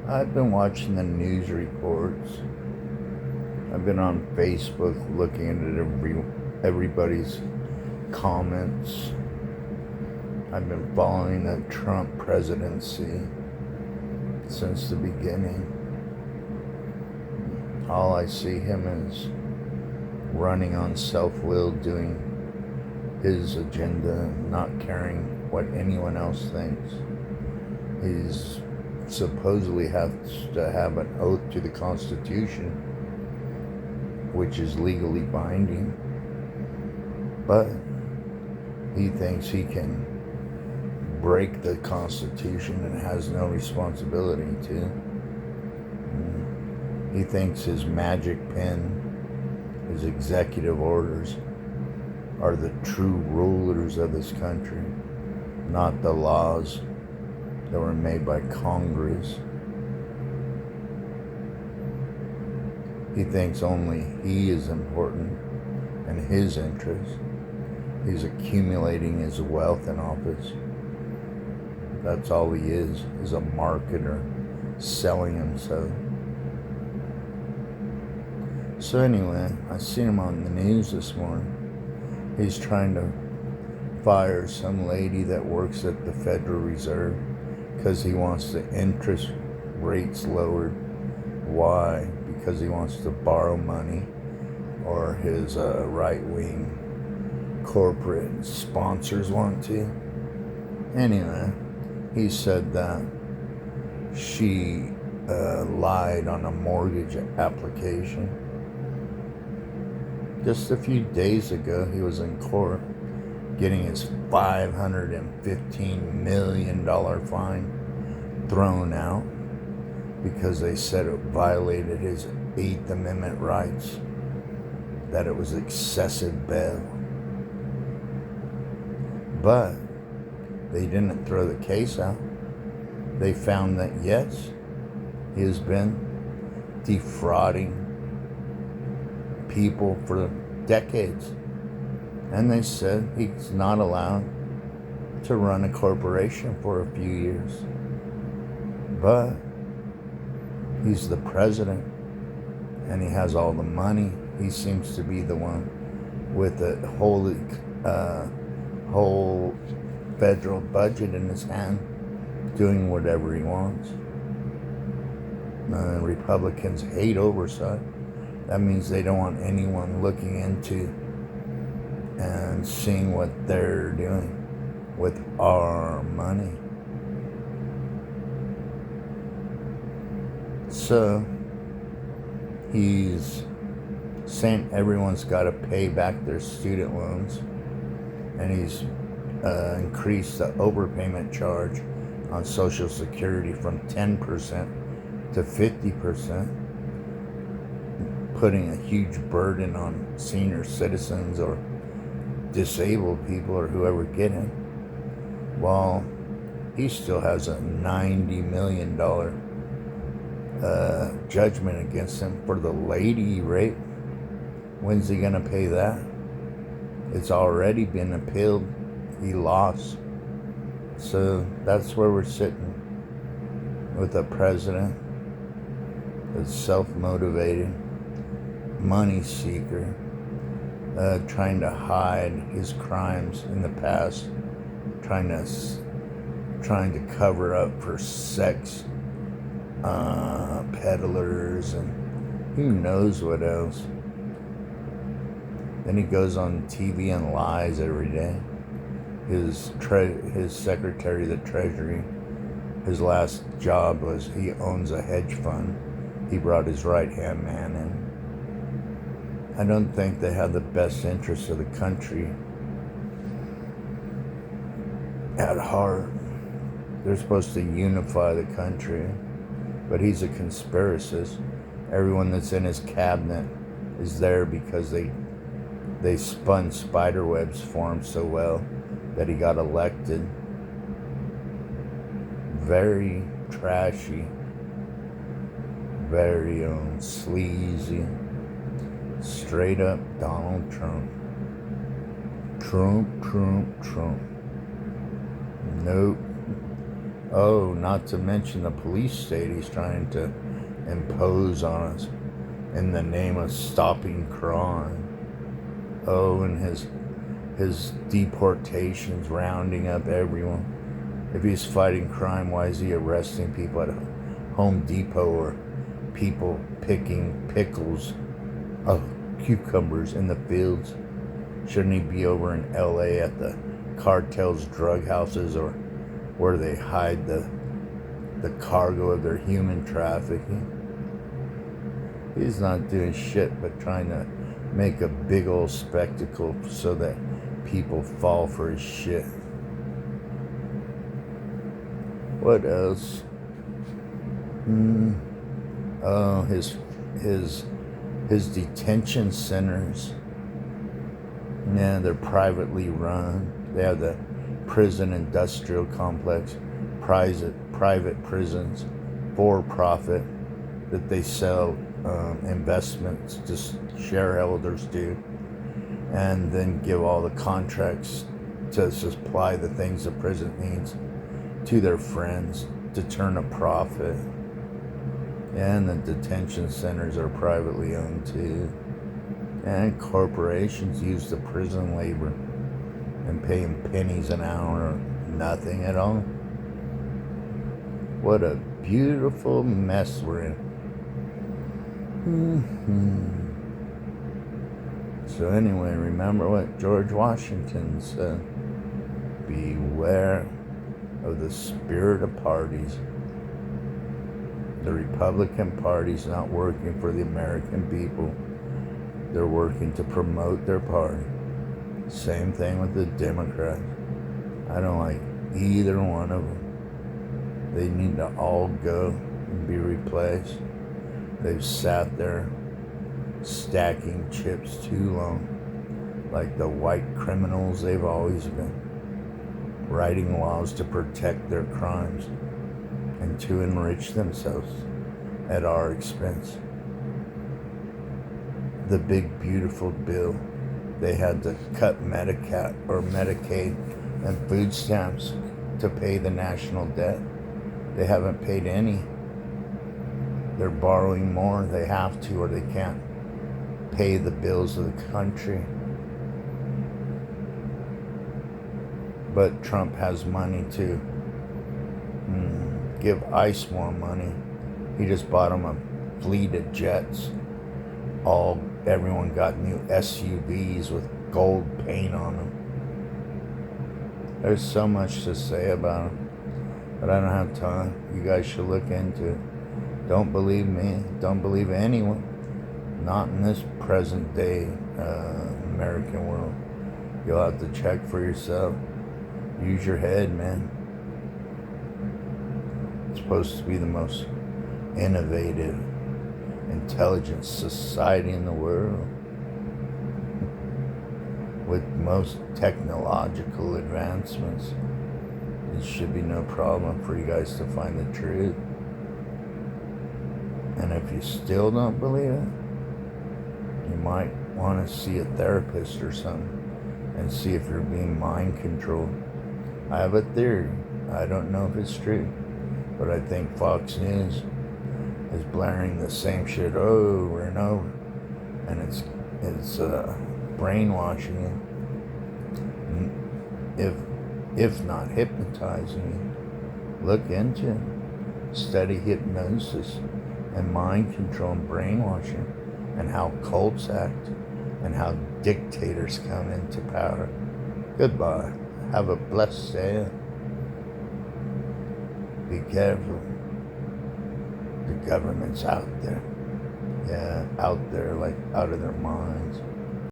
I've been watching the news reports. I've been on Facebook looking at everybody's comments. I've been following the Trump presidency since the beginning. All I see him is running on self-will, doing his agenda, not caring what anyone else thinks. He's supposedly has to have an oath to the Constitution, which is legally binding, but he thinks he can break the Constitution and has no responsibility to. He thinks his magic pen, his executive orders, are the true rulers of this country, not the laws that were made by Congress. He thinks only he is important and his interests. He's accumulating his wealth in office. That's all he is a marketer selling himself. So anyway, I seen him on the news this morning. He's trying to fire some lady that works at the Federal Reserve because he wants the interest rates lowered. Why? Because he wants to borrow money, or his right-wing corporate sponsors want to. Anyway, he said that she lied on a mortgage application. Just a few days ago, he was in court getting his $515 million fine thrown out because they said it violated his 8th Amendment rights, that it was excessive bail. But they didn't throw the case out. They found that, yes, he has been defrauding people for decades. And they said he's not allowed to run a corporation for a few years. But he's the president and he has all the money. He seems to be the one with the whole federal budget in his hand, doing whatever he wants. Republicans hate oversight. That means they don't want anyone looking into and seeing what they're doing with our money. So he's saying everyone's got to pay back their student loans, and he's increased the overpayment charge on Social Security from 10% to 50%, putting a huge burden on senior citizens or disabled people or whoever get it. While he still has a $90 million judgment against him for the lady he raped. When's he gonna pay that? It's already been appealed. He lost. So that's where we're sitting, with a president that's self-motivated, money seeker, trying to hide his crimes in the past, trying to cover up for sex peddlers and who knows what else. Then he goes on TV and lies every day. His Secretary of the Treasury, his last job was he owns a hedge fund. He brought his right-hand man in. I don't think they have the best interests of the country at heart. They're supposed to unify the country, but he's a conspiracist. Everyone that's in his cabinet is there because they spun spider webs for him so well that he got elected. Very trashy, very sleazy, straight up Donald Trump. Trump. Nope. Oh, not to mention the police state he's trying to impose on us in the name of stopping crime. Oh, and his deportations, rounding up everyone. If he's fighting crime, why is he arresting people at Home Depot or people picking pickles of cucumbers in the fields? Shouldn't he be over in LA at the cartel's drug houses or where they hide the cargo of their human trafficking? He's not doing shit but trying to make a big old spectacle so that people fall for his shit. What else? Oh, his detention centers. Yeah, they're privately run. They have the prison industrial complex, private prisons, for profit, that they sell investments to shareholders to, and then give all the contracts to supply the things the prison needs to their friends to turn a profit. And the detention centers are privately owned too. And corporations use the prison labor and pay them pennies an hour or nothing at all. What a beautiful mess we're in. So anyway, remember what George Washington said. Beware of the spirit of parties. The Republican Party's not working for the American people. They're working to promote their party. Same thing with the Democrats. I don't like either one of them. They need to all go and be replaced. They've sat there stacking chips too long, like the white criminals they've always been, writing laws to protect their crimes and to enrich themselves at our expense. The big beautiful bill, they had to cut Medicaid and food stamps to pay the national debt. They haven't paid any. They're borrowing more. They have to, or they can't pay the bills of the country. But Trump has money to give ICE more money. He just bought them a fleet of jets. Everyone got new SUVs with gold paint on them. There's so much to say about them, but I don't have time. You guys should look into it. Don't believe me. Don't believe anyone. Not in this present day American world. You'll have to check for yourself. Use your head, man. It's supposed to be the most innovative, intelligent society in the world, with most technological advancements. It should be no problem for you guys to find the truth. And if you still don't believe it, you might want to see a therapist or something and see if you're being mind controlled. I have a theory. I don't know if it's true, but I think Fox News is blaring the same shit over and over, and it's brainwashing you, if not hypnotizing you. Look into it. Study hypnosis and mind control and brainwashing, and how cults act, and how dictators come into power. Goodbye. Have a blessed day. Be careful. The government's out there. Yeah, out there, like out of their minds.